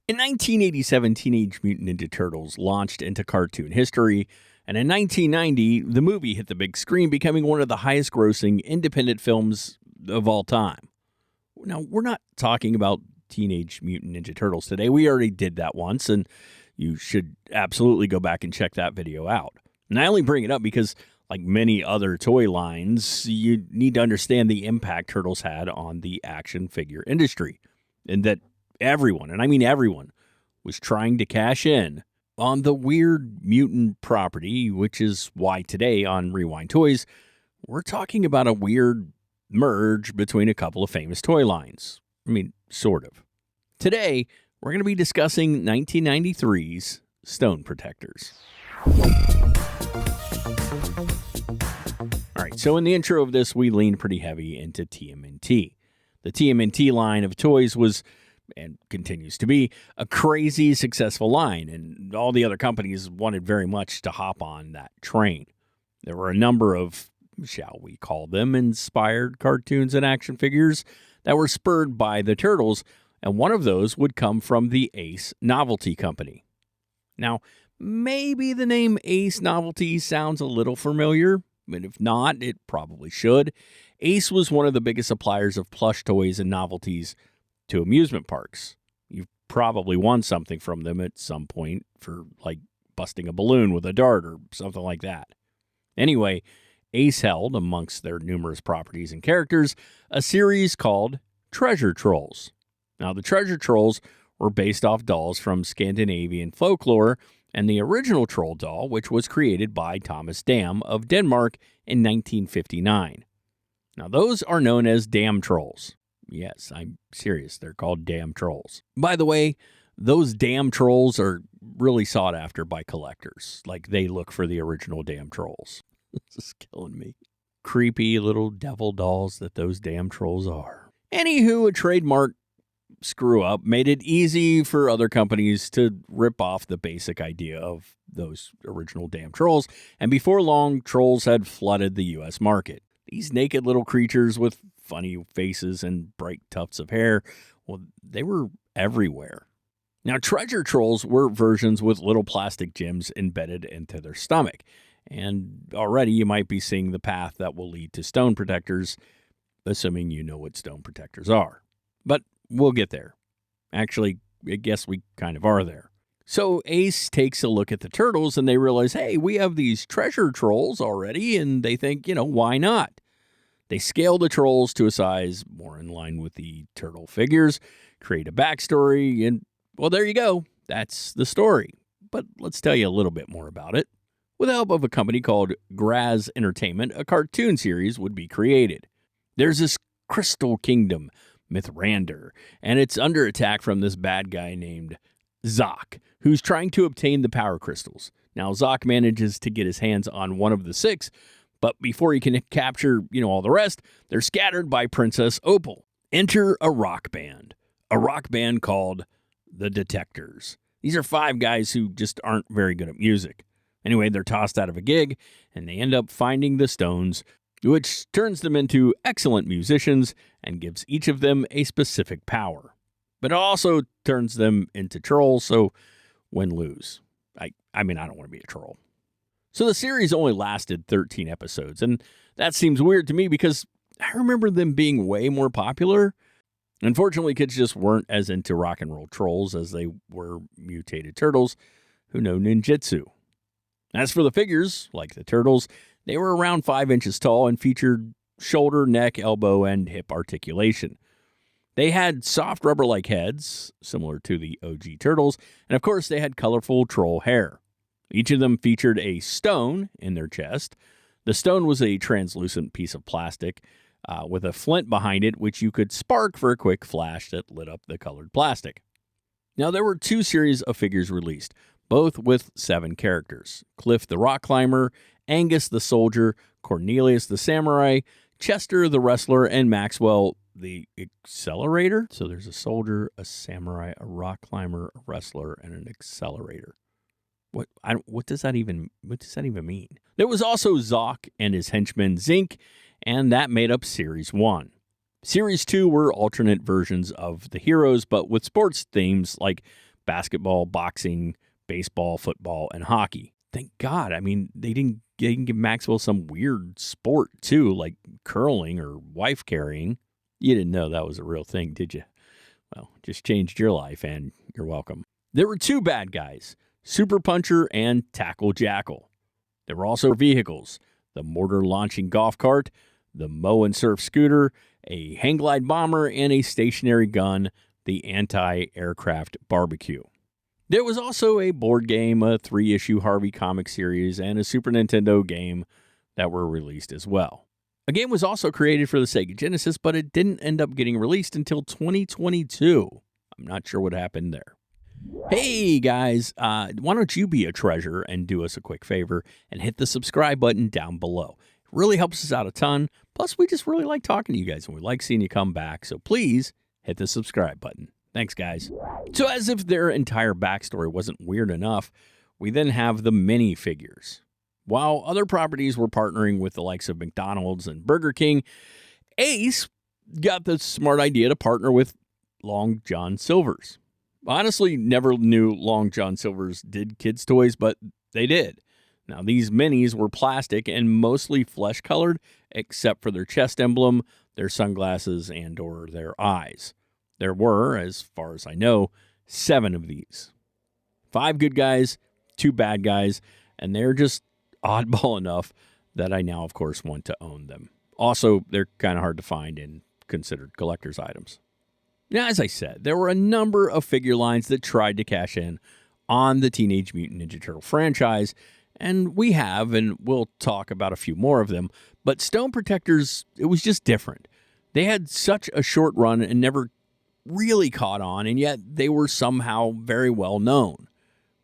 In 1987, Teenage Mutant Ninja Turtles launched into cartoon history, and in 1990, the movie hit the big screen, becoming one of the highest grossing independent films of all time. Now, we're not talking about Teenage Mutant Ninja Turtles today. We already did that once, and you should absolutely go back and check that video out. And I only bring it up because, like many other toy lines, you need to understand the impact Turtles had on the action figure industry, and that everyone, and I mean everyone, was trying to cash in on the weird mutant property, which is why today on Rewind Toys, we're talking about a weird merge between a couple of famous toy lines. I mean, sort of. Today, we're going to be discussing 1993's Stone Protectors. All right, so in the intro of this, we leaned pretty heavy into TMNT. The TMNT line of toys was, and continues to be, a crazy successful line, and all the other companies wanted very much to hop on that train. There were a number of, shall we call them, inspired cartoons and action figures that were spurred by the Turtles, and one of those would come from the Ace Novelty Company. Now, maybe the name Ace Novelty sounds a little familiar, but if not, it probably should. Ace was one of the biggest suppliers of plush toys and novelties to amusement parks. You've probably won something from them at some point for, like, busting a balloon with a dart or something like that. Anyway, Ace held, amongst their numerous properties and characters, a series called Treasure Trolls. Now, the Treasure Trolls were based off dolls from Scandinavian folklore, and the original troll doll, which was created by Thomas Dam of Denmark in 1959. Now, those are known as Dam Trolls. Yes, I'm serious. They're called Dam Trolls. By the way, those Dam Trolls are really sought after by collectors. Like, they look for the original Dam Trolls. This is killing me. Creepy little devil dolls that those Dam Trolls are. Anywho, a trademark screw-up made it easy for other companies to rip off the basic idea of those original Dam Trolls, and before long, trolls had flooded the U.S. market. These naked little creatures with funny faces and bright tufts of hair, well, they were everywhere. Now, Treasure Trolls were versions with little plastic gems embedded into their stomach, and already you might be seeing the path that will lead to Stone Protectors, assuming you know what Stone Protectors are. But we'll get there. Actually, I guess we kind of are there. So Ace takes a look at the Turtles and they realize, hey, we have these Treasure Trolls already, and they think, why not? They scale the trolls to a size more in line with the turtle figures, create a backstory, and, well, there you go. That's the story. But let's tell you a little bit more about it. With the help of a company called Graz Entertainment, a cartoon series would be created. There's this Crystal Kingdom, Mithrander, and it's under attack from this bad guy named Zoc, who's trying to obtain the power crystals. Now, Zoc manages to get his hands on one of the 6, but before he can capture, all the rest, they're scattered by Princess Opal. Enter a rock band called the Detectors. These are 5 guys who just aren't very good at music. Anyway, they're tossed out of a gig, and they end up finding the stones, which turns them into excellent musicians and gives each of them a specific power. But it also turns them into trolls, so win-lose. I mean, I don't want to be a troll. So the series only lasted 13 episodes, and that seems weird to me because I remember them being way more popular. Unfortunately, kids just weren't as into rock and roll trolls as they were mutated turtles who know ninjutsu. As for the figures, like the Turtles, they were around 5 inches tall and featured shoulder, neck, elbow, and hip articulation. They had soft rubber-like heads, similar to the OG Turtles, and of course they had colorful troll hair. Each of them featured a stone in their chest. The stone was a translucent piece of plastic with a flint behind it, which you could spark for a quick flash that lit up the colored plastic. Now, there were 2 series of figures released, both with 7 characters: Cliff the Rock Climber, Angus the Soldier, Cornelius the Samurai, Chester the Wrestler, and Maxwell the Accelerator. So there's a soldier, a samurai, a rock climber, a wrestler, and an accelerator. What does that even mean? There was also Zoc and his henchman Zinc, and that made up Series 1. Series 2 were alternate versions of the heroes, but with sports themes like basketball, boxing, baseball, football, and hockey. Thank God. I mean, they didn't give Maxwell some weird sport, too, like curling or wife carrying. You didn't know that was a real thing, did you? Well, just changed your life, and you're welcome. There were 2 bad guys, Super Puncher and Tackle Jackal. There were also vehicles, the mortar-launching golf cart, the mow and surf scooter, a hang glide bomber, and a stationary gun, the anti-aircraft barbecue. There was also a board game, a 3-issue Harvey comic series, and a Super Nintendo game that were released as well. A game was also created for the Sega Genesis, but it didn't end up getting released until 2022. I'm not sure what happened there. Hey guys, why don't you be a treasure and do us a quick favor and hit the subscribe button down below. It really helps us out a ton. Plus, we just really like talking to you guys and we like seeing you come back. So please hit the subscribe button. Thanks, guys. So as if their entire backstory wasn't weird enough, we then have the minifigures. While other properties were partnering with the likes of McDonald's and Burger King, Ace got the smart idea to partner with Long John Silver's. Honestly, never knew Long John Silver's did kids' toys, but they did. Now, these minis were plastic and mostly flesh-colored, except for their chest emblem, their sunglasses, and or their eyes. There were, as far as I know, 7 of these. 5 good guys, 2 bad guys, and they're just oddball enough that I now, of course, want to own them. Also, they're kind of hard to find and considered collector's items. Now, as I said, there were a number of figure lines that tried to cash in on the Teenage Mutant Ninja Turtle franchise, and we have, and we'll talk about a few more of them, but Stone Protectors, it was just different. They had such a short run and never really caught on, and yet they were somehow very well known.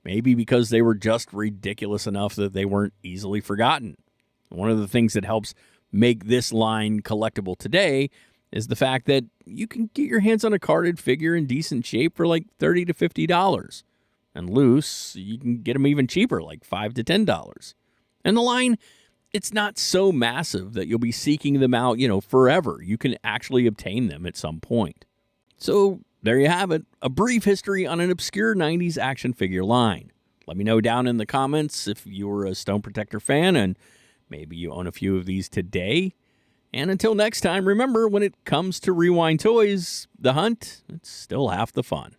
Maybe because they were just ridiculous enough that they weren't easily forgotten. One of the things that helps make this line collectible today is the fact that you can get your hands on a carded figure in decent shape for like $30 to $50. And loose, you can get them even cheaper, like $5 to $10. And the line, it's not so massive that you'll be seeking them out, forever. You can actually obtain them at some point. So there you have it, a brief history on an obscure 90s action figure line. Let me know down in the comments if you were a Stone Protector fan and maybe you own a few of these today. And until next time, remember, when it comes to Rewind Toys, the hunt, it's still half the fun.